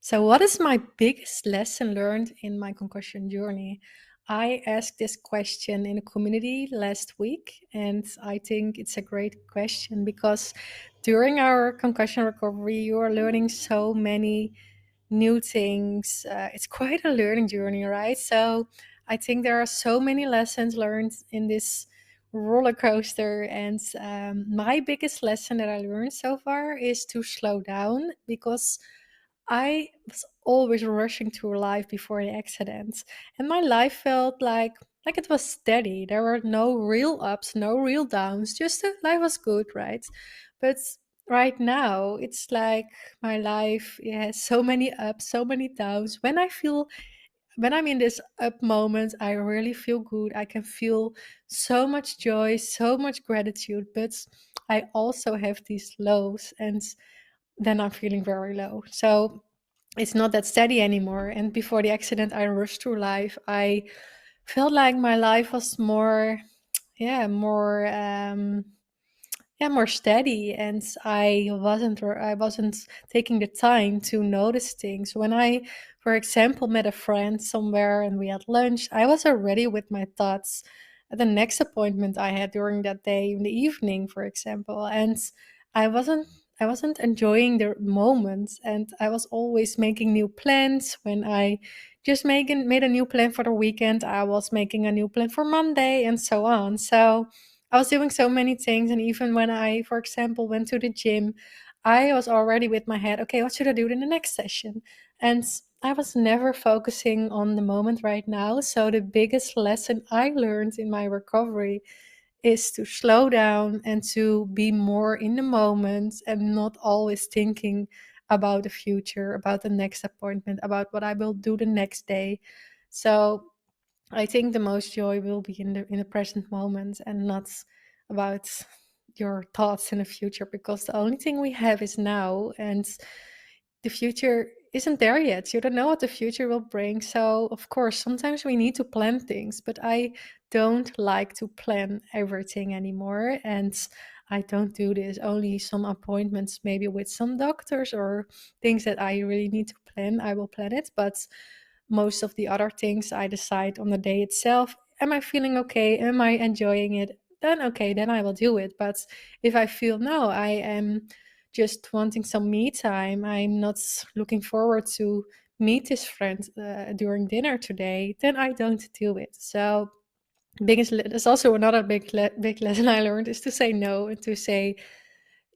So, what is my biggest lesson learned in my concussion journey? I asked this question in a community last week, and I think it's a great question because during our concussion recovery, you are learning so many new things. It's quite a learning journey, right? So, I think there are so many lessons learned in this roller coaster. And my biggest lesson that I learned so far is to slow down because I was always rushing through life before the accident, and my life felt like it was steady. There were no real ups, no real downs. Just life was good, right? But right now, it's like my life has so many ups, so many downs. When I'm in this up moment, I really feel good. I can feel so much joy, so much gratitude. But I also have these lows, and then I'm feeling very low. So it's not that steady anymore. And before the accident, I rushed through life. I felt like my life was more, yeah, more steady, and I wasn't taking the time to notice things. When I, for example, met a friend somewhere and we had lunch, I was already with my thoughts at the next appointment I had during that day in the evening, for example, and I wasn't. I wasn't enjoying the moment, and I was always making new plans. When I just made a new plan for the weekend, I was making a new plan for Monday, and so on. So I was doing so many things, and even when I, for example, went to the gym, I was already with my head, okay, what should I do in the next session? And I was never focusing on the moment right now. So the biggest lesson I learned in my recovery is to slow down and to be more in the moment and not always thinking about the future, about the next appointment, about what I will do the next day. So I think the most joy will be in the present moment and not about your thoughts in the future, because the only thing we have is now, and the future isn't there yet. You don't know what the future will bring. So of course sometimes we need to plan things, but I don't like to plan everything anymore, and I don't do this. Only some appointments, maybe with some doctors or things that I really need to plan, I will plan it. But most of the other things I decide on the day itself. Am I feeling okay? Am I enjoying it? Then okay, then I will do it. But if I feel no, I am just wanting some me time, I'm not looking forward to meet this friend during dinner today, then I don't do it. So there's also another big lesson I learned is to say no and to say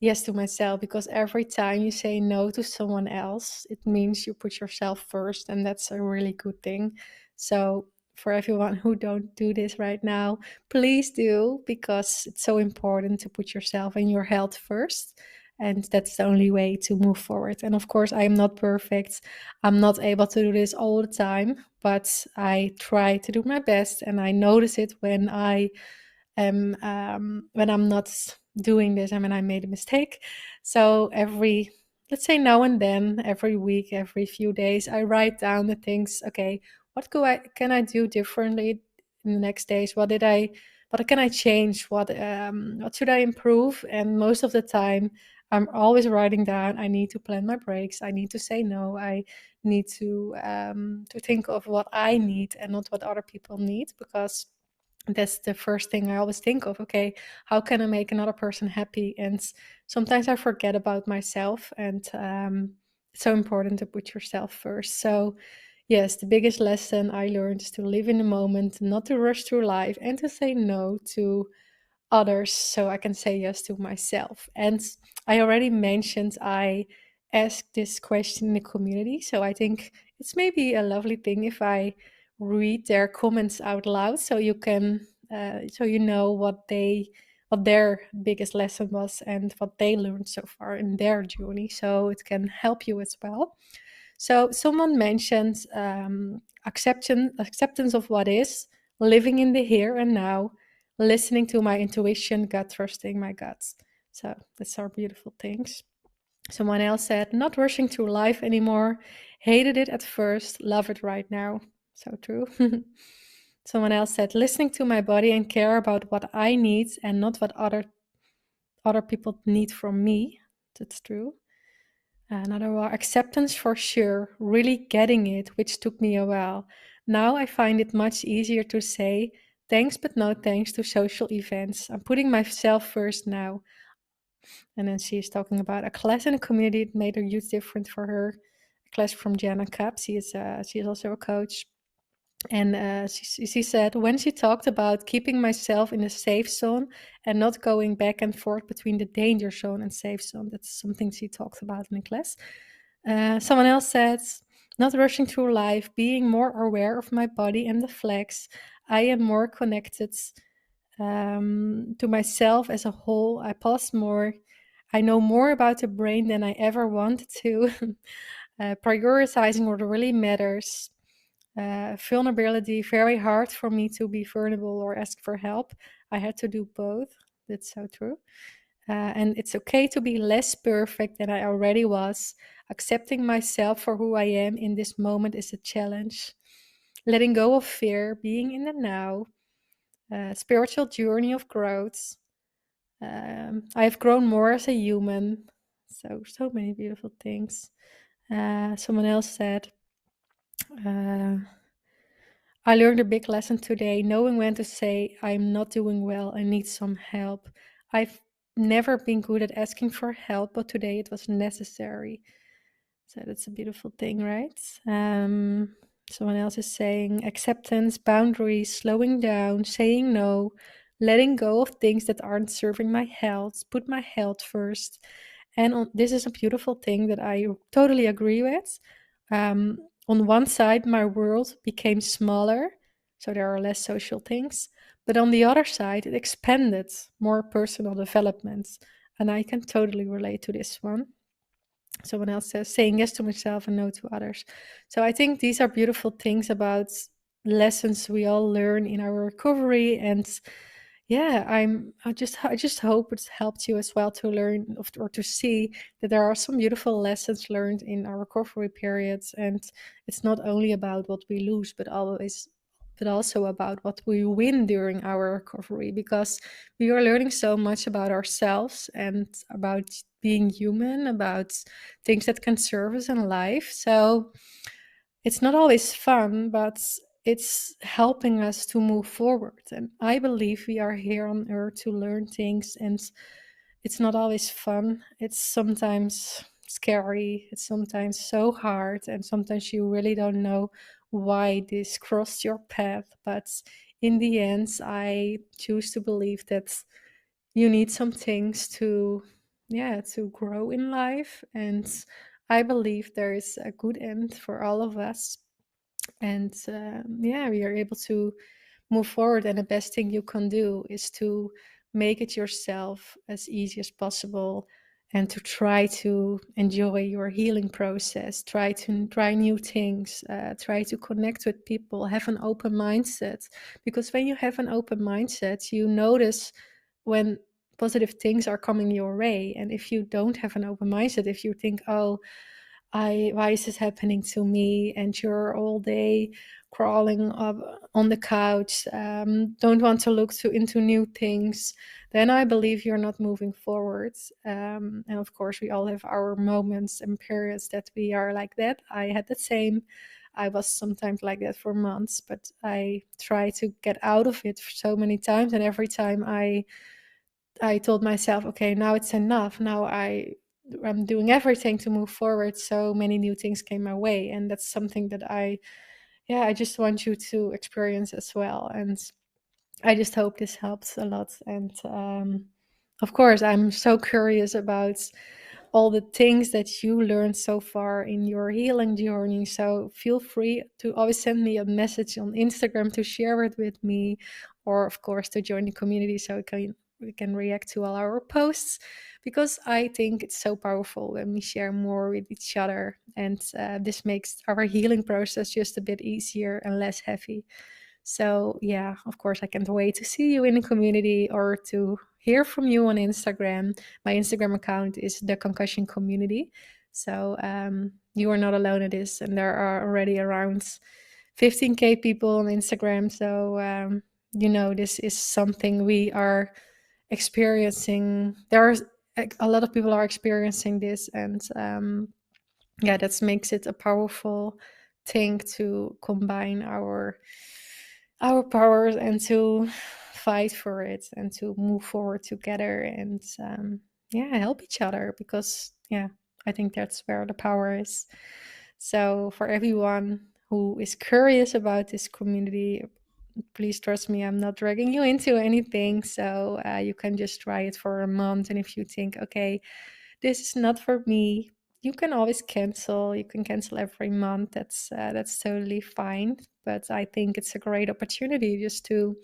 yes to myself, because every time you say no to someone else, it means you put yourself first, and that's a really good thing. So for everyone who don't do this right now, please do, because it's so important to put yourself and your health first, and that's the only way to move forward. And of course, I am not perfect. I'm not able to do this all the time, but I try to do my best, and I notice it when I'm not doing this and when I made a mistake. So let's say now and then, every week, every few days, I write down the things. Okay, can I do differently in the next days? What can I change? What should I improve? And most of the time, I'm always writing down. I need to plan my breaks. I need to say no. I need to think of what I need and not what other people need, because that's the first thing I always think of. Okay, how can I make another person happy? And sometimes I forget about myself, and it's so important to put yourself first. So, yes, the biggest lesson I learned is to live in the moment, not to rush through life, and to say no to others so I can say yes to myself. And I already mentioned I asked this question in the community, so I think it's maybe a lovely thing if I read their comments out loud, so you can so you know what their biggest lesson was and what they learned so far in their journey, so it can help you as well. So someone mentioned acceptance of what is, living in the here and now, listening to my intuition, gut trusting my guts. So that's our beautiful things. Someone else said, not rushing through life anymore. Hated it at first, love it right now. So true. Someone else said, listening to my body and care about what I need and not what other people need from me. That's true. Another one, acceptance for sure, really getting it, which took me a while. Now I find it much easier to say thanks, but no thanks to social events. I'm putting myself first now. And then she's talking about a class in a community that made a huge difference for her. A class from Jana Kapp. She is also a coach. And she said, when she talked about keeping myself in a safe zone and not going back and forth between the danger zone and safe zone, that's something she talked about in the class. Someone else said, not rushing through life, being more aware of my body and the flex. I am more connected to myself as a whole. I pause more. I know more about the brain than I ever wanted to. Prioritizing what really matters. Vulnerability, very hard for me to be vulnerable or ask for help. I had to do both. That's so true. And it's okay to be less perfect than I already was. Accepting myself for who I am in this moment is a challenge. Letting go of fear, being in the now, spiritual journey of growth. I have grown more as a human. So many beautiful things. Someone else said, uh, I learned a big lesson today, knowing when to say, I'm not doing well, I need some help. I've never been good at asking for help, but today it was necessary. So that's a beautiful thing, right? Someone else is saying acceptance, boundaries, slowing down, saying no, letting go of things that aren't serving my health, put my health first. And this is a beautiful thing that I totally agree with. On one side, my world became smaller, so there are less social things. But on the other side, it expanded, more personal development. And I can totally relate to this one. Someone else says saying yes to myself and no to others. So I think these are beautiful things about lessons we all learn in our recovery. And yeah, I just hope it's helped you as well to learn or to see that there are some beautiful lessons learned in our recovery periods. And it's not only about what we lose, but also about what we win during our recovery, because we are learning so much about ourselves and about being human, about things that can serve us in life. So it's not always fun, but it's helping us to move forward. And I believe we are here on earth to learn things, and it's not always fun. It's sometimes scary, it's sometimes so hard, and sometimes you really don't know why this crossed your path. But in the end, I choose to believe that you need some things to, yeah, to grow in life. And I believe there is a good end for all of us. And yeah, we are able to move forward. And the best thing you can do is to make it yourself as easy as possible, and to try to enjoy your healing process, try to try new things, try to connect with people, have an open mindset. Because when you have an open mindset, you notice when positive things are coming your way. And if you don't have an open mindset, if you think, oh, why is this happening to me? And you're all day crawling up on the couch, don't want to look into new things, then I believe you're not moving forward. And of course, we all have our moments and periods that we are like that. I had the same. I was sometimes like that for months, but I try to get out of it so many times. And every time I told myself, okay, now it's enough. Now I'm doing everything to move forward. So many new things came my way, and that's something that I just want you to experience as well. And I just hope this helps a lot. And of course, I'm so curious about all the things that you learned so far in your healing journey. So feel free to always send me a message on Instagram to share it with me, or of course to join the community so we can react to all our posts, because I think it's so powerful when we share more with each other, and this makes our healing process just a bit easier and less heavy. So yeah, of course, I can't wait to see you in the community or to hear from you on Instagram. My Instagram account is the Concussion Community. So you are not alone in this, and there are already around 15K people on Instagram. So this is something we are experiencing. There are a lot of people are experiencing this, and yeah, that makes it a powerful thing to combine our powers and to fight for it and to move forward together and yeah, help each other, because yeah, I think that's where the power is. So for everyone who is curious about this community, please trust me, I'm not dragging you into anything. So you can just try it for a month, and if you think, okay, this is not for me, you can always cancel. You can cancel every month. That's totally fine. But I think it's a great opportunity just to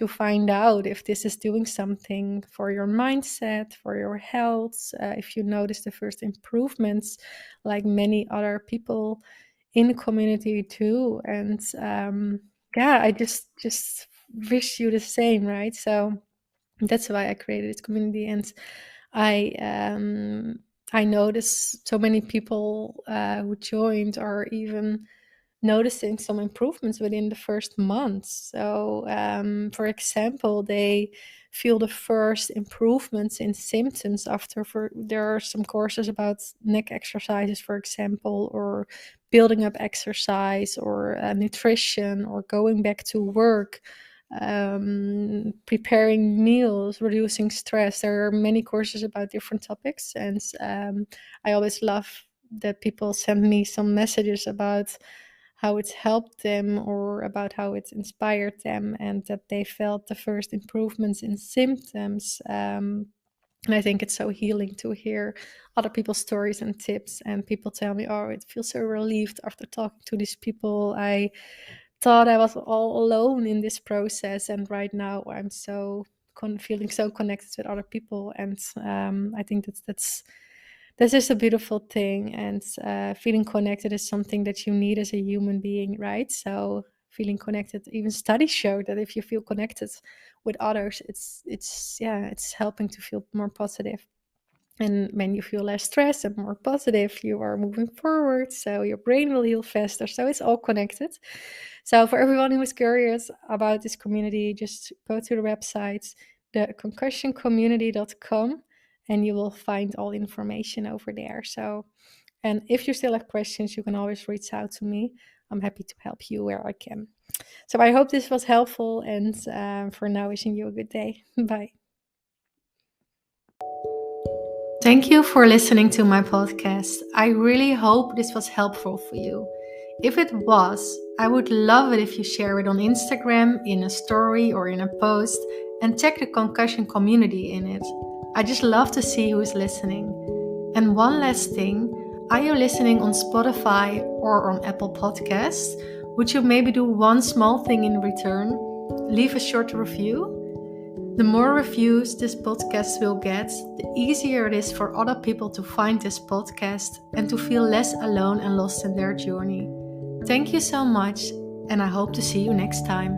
find out if this is doing something for your mindset, for your health. If you notice the first improvements, like many other people in the community too. And yeah, I just wish you the same, right? So that's why I created this community, and I um, I noticed so many people who joined are even noticing some improvements within the first month. So, for example, they feel the first improvements in symptoms after. There are some courses about neck exercises, for example, or building up exercise, or nutrition, or going back to work, preparing meals, reducing stress. There are many courses about different topics, and I always love that people send me some messages about how it's helped them or about how it's inspired them, and that they felt the first improvements in symptoms. And I think it's so healing to hear other people's stories and tips, and people tell me, oh, it feels so relieved after talking to these people. I thought I was all alone in this process, and right now I'm so feeling so connected with other people. And I think that's just a beautiful thing. And feeling connected is something that you need as a human being, right? So feeling connected, even studies show that if you feel connected with others, it's helping to feel more positive. And when you feel less stressed and more positive, you are moving forward. So your brain will heal faster. So it's all connected. So for everyone who is curious about this community, just go to the website, the concussioncommunity.com, and you will find all information over there. So, and if you still have questions, you can always reach out to me. I'm happy to help you where I can. So I hope this was helpful. And for now, wishing you a good day. Bye. Thank you for listening to my podcast. I really hope this was helpful for you. If it was, I would love it if you share it on Instagram, in a story, or in a post, and tag the concussion community in it. I just love to see who is listening. And one last thing, are you listening on Spotify or on Apple Podcasts? Would you maybe do one small thing in return? Leave a short review? The more reviews this podcast will get, the easier it is for other people to find this podcast and to feel less alone and lost in their journey. Thank you so much, and I hope to see you next time.